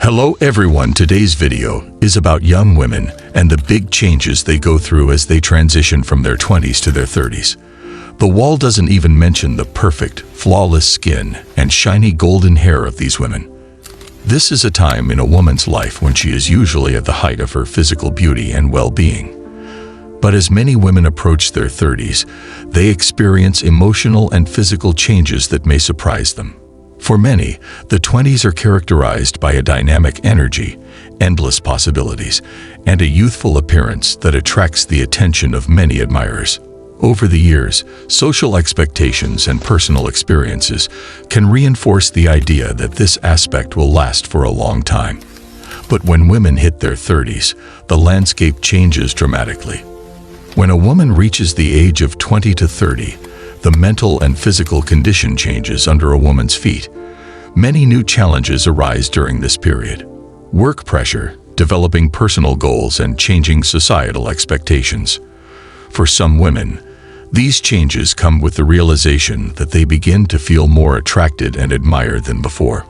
Hello everyone, today's video is about young women and the big changes they go through as they transition from their 20s to their 30s. The wall doesn't even mention the perfect, flawless skin and shiny golden hair of these women. This is a time in a woman's life when she is usually at the height of her physical beauty and well-being. But as many women approach their 30s, they experience emotional and physical changes that may surprise them. For many, the 20s are characterized by a dynamic energy, endless possibilities, and a youthful appearance that attracts the attention of many admirers. Over the years, social expectations and personal experiences can reinforce the idea that this aspect will last for a long time. But when women hit their 30s, the landscape changes dramatically. When a woman reaches the age of 20 to 30, the mental and physical condition changes under a woman's feet. Many new challenges arise during this period. Work pressure, developing personal goals, and changing societal expectations. For some women, these changes come with the realization that they begin to feel more attracted and admired than before.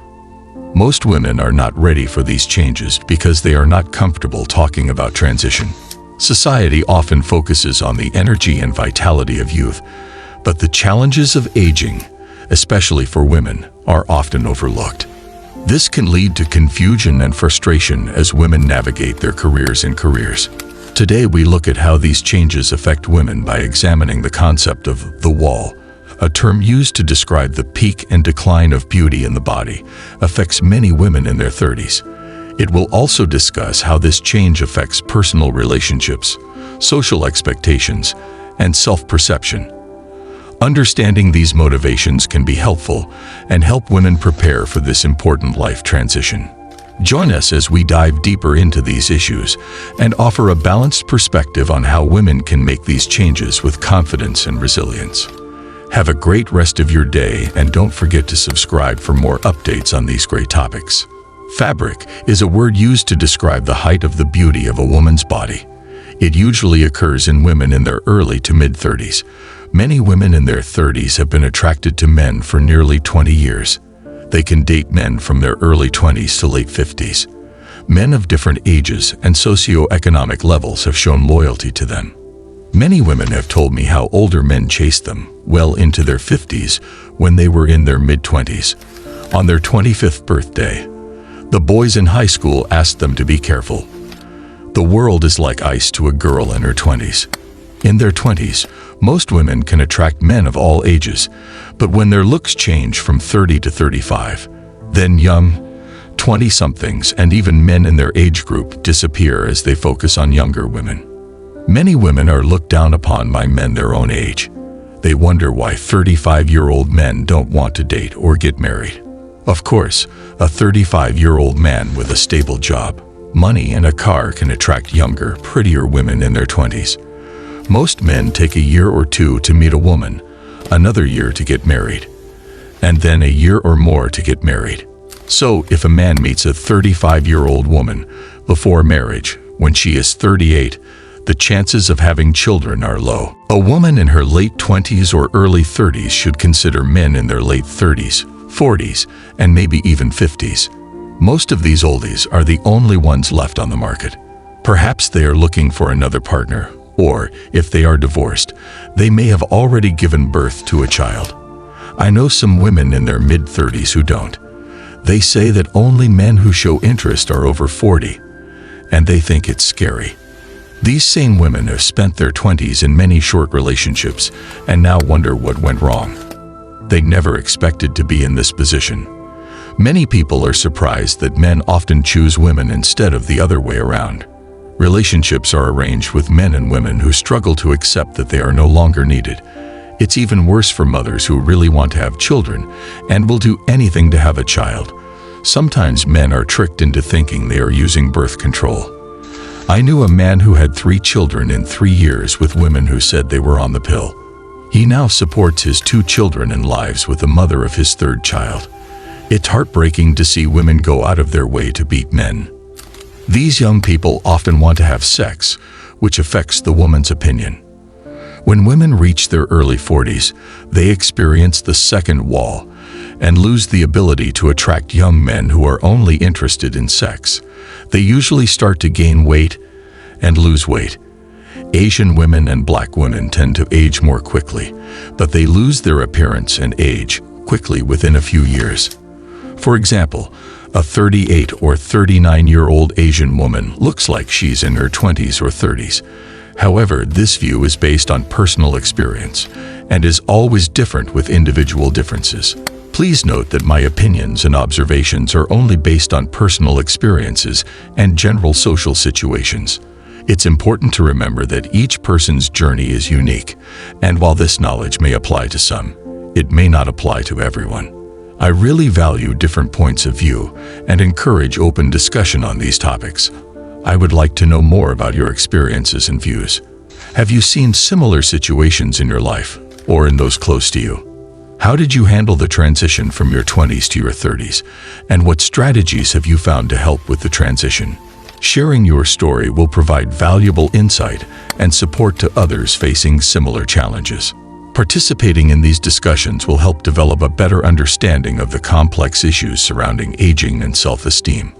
Most women are not ready for these changes because they are not comfortable talking about transition. Society often focuses on the energy and vitality of youth, but the challenges of aging, especially for women, are often overlooked. This can lead to confusion and frustration as women navigate their careers and careers. Today we look at how these changes affect women by examining the concept of the wall, a term used to describe the peak and decline of beauty in the body, affects many women in their 30s. It will also discuss how this change affects personal relationships, social expectations, and self-perception. Understanding these motivations can be helpful and help women prepare for this important life transition. Join us as we dive deeper into these issues and offer a balanced perspective on how women can make these changes with confidence and resilience. Have a great rest of your day, and don't forget to subscribe for more updates on these great topics. Fabric is a word used to describe the height of the beauty of a woman's body. It usually occurs in women in their early to mid-30s. Many women in their 30s have been attracted to men for nearly 20 years. They can date men from their early 20s to late 50s. Men of different ages and socioeconomic levels have shown loyalty to them. Many women have told me how older men chased them well into their 50s when they were in their mid-20s. On their 25th birthday, the boys in high school asked them to be careful. The world is like ice to a girl in her 20s. In their 20s, most women can attract men of all ages, but when their looks change from 30 to 35, then young 20-somethings and even men in their age group disappear as they focus on younger women. Many women are looked down upon by men their own age. They wonder why 35-year-old men don't want to date or get married. Of course, a 35-year-old man with a stable job, money, and a car can attract younger, prettier women in their 20s. Most men take a year or two to meet a woman, another year to get married, and then a year or more to get married. So, if a man meets a 35-year-old woman before marriage, when she is 38, the chances of having children are low. A woman in her late 20s or early 30s should consider men in their late 30s, 40s, and maybe even 50s. Most of these oldies are the only ones left on the market. Perhaps they are looking for another partner, or if they are divorced, they may have already given birth to a child. I know some women in their mid-30s who don't. They say that only men who show interest are over 40, and they think it's scary. These same women have spent their 20s in many short relationships and now wonder what went wrong. They never expected to be in this position. Many people are surprised that men often choose women instead of the other way around. Relationships are arranged with men and women who struggle to accept that they are no longer needed. It's even worse for mothers who really want to have children and will do anything to have a child. Sometimes men are tricked into thinking they are using birth control. I knew a man who had 3 children in 3 years with women who said they were on the pill. He now supports his 2 children and lives with the mother of his 3rd child. It's heartbreaking to see women go out of their way to beat men. These young people often want to have sex, which affects the woman's opinion. When women reach their early 40s, they experience the second wall, and lose the ability to attract young men who are only interested in sex. They usually start to gain weight and lose weight. Asian women and Black women tend to age more quickly, but they lose their appearance and age quickly within a few years. For example, a 38 or 39-year-old Asian woman looks like she's in her 20s or 30s. However, this view is based on personal experience and is always different with individual differences. Please note that my opinions and observations are only based on personal experiences and general social situations. It's important to remember that each person's journey is unique, and while this knowledge may apply to some, it may not apply to everyone. I really value different points of view and encourage open discussion on these topics. I would like to know more about your experiences and views. Have you seen similar situations in your life or in those close to you? How did you handle the transition from your 20s to your 30s? And what strategies have you found to help with the transition? Sharing your story will provide valuable insight and support to others facing similar challenges. Participating in these discussions will help develop a better understanding of the complex issues surrounding aging and self-esteem.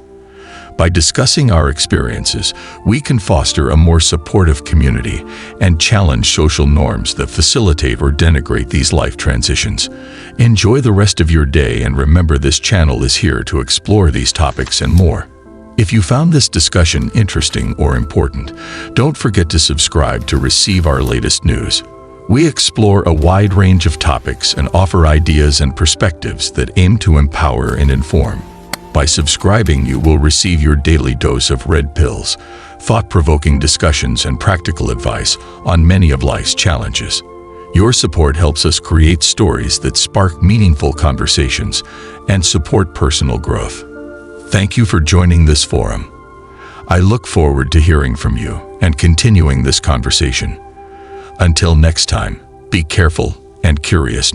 By discussing our experiences, we can foster a more supportive community and challenge social norms that facilitate or denigrate these life transitions. Enjoy the rest of your day, and remember, this channel is here to explore these topics and more. If you found this discussion interesting or important, don't forget to subscribe to receive our latest news. We explore a wide range of topics and offer ideas and perspectives that aim to empower and inform. By subscribing, you will receive your daily dose of red pills, thought-provoking discussions, and practical advice on many of life's challenges. Your support helps us create stories that spark meaningful conversations and support personal growth. Thank you for joining this forum. I look forward to hearing from you and continuing this conversation. Until next time, be careful and curious.